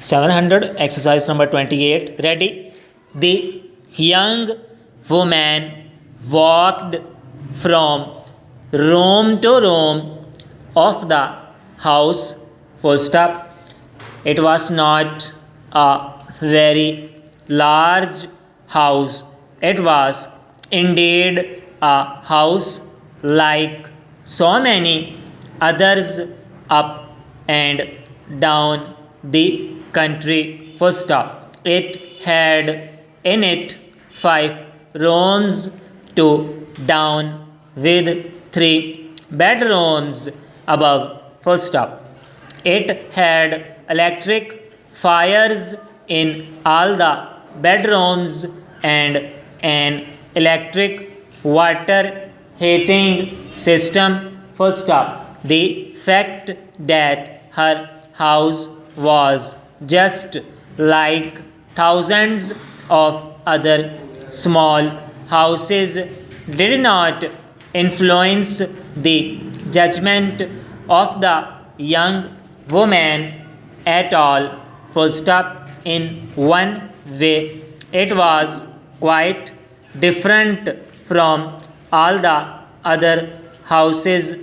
700 exercise number 28. Ready? The young woman walked from room to room of the house. Full stop. It was not a very large house. It was indeed a house like so many others up and down the country. Full stop. It had in it 5 rooms, 2 down, with 3 bedrooms above. Full stop. It had electric fires in all the bedrooms and an electric water heating system. Full stop. The fact that her house was just like thousands of other small houses did not influence the judgment of the young woman at all. Full stop. In one way, it was quite different from all the other houses,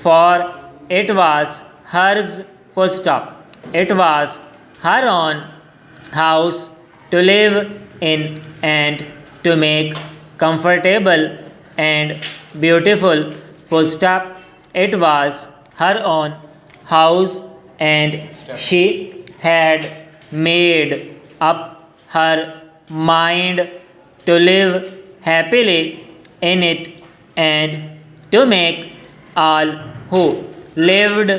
for it was hers. Full stop. It was her own house to live in and to make comfortable and beautiful. Full stop. It was her own house and she had made up her mind to live happily in it and to make all who lived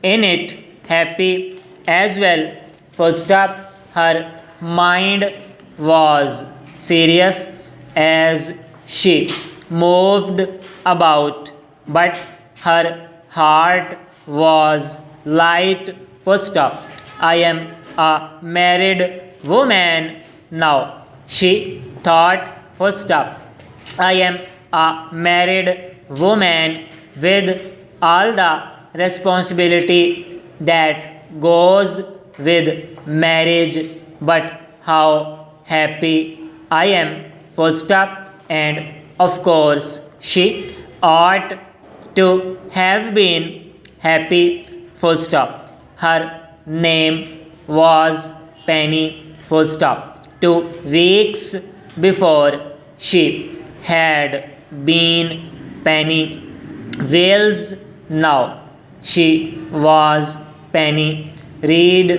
in it happy as well. Full stop. Her mind was serious as she moved about, but her heart was light. Full stop. I am a married woman now, she thought. Full stop. I am a married woman with all the responsibility that goes with marriage, but how happy I am. Full stop. And of course she ought to have been happy. Full stop. Her name was Penny. Full stop. 2 weeks before she had been Penny Wales. Now she was Penny Reed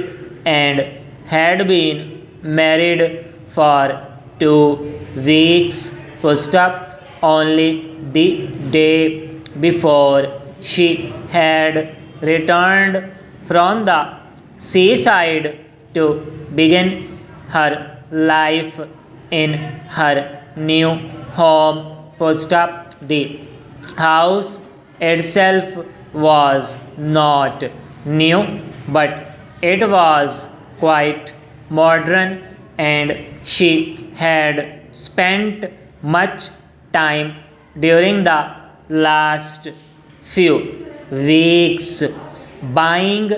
and had been married for 2 weeks. Full stop. Only the day before she had returned from the seaside to begin her life in her new home. Full stop. The house itself was not new, but it was quite modern, and she had spent much time during the last few weeks buying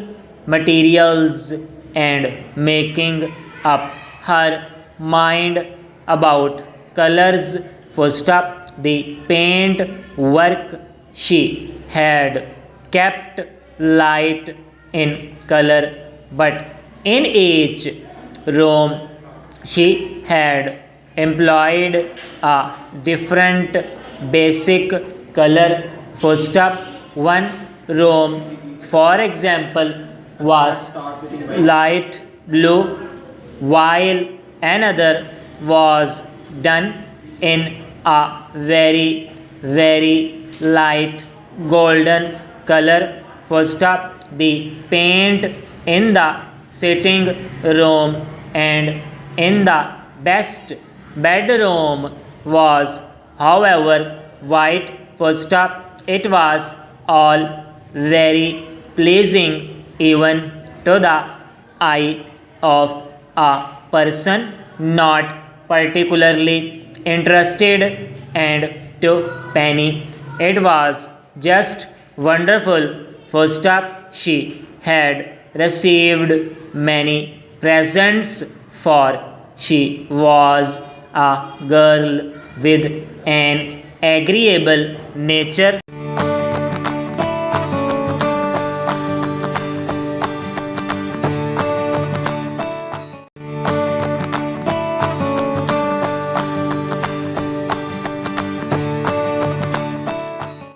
materials and making up her mind about colors. Full stop. The paint work she had kept light in color, but in each room she had employed a different basic color. Full stop. One room, for example, was light blue, while another was done in a very, very light golden color. Full stop. The paint in the sitting room and in the best bedroom was, however, white. Full stop. It was all very pleasing even to the eye of a person not particularly interested, and to Penny it was just wonderful. Full stop. She had received many presents, for she was a girl with an agreeable nature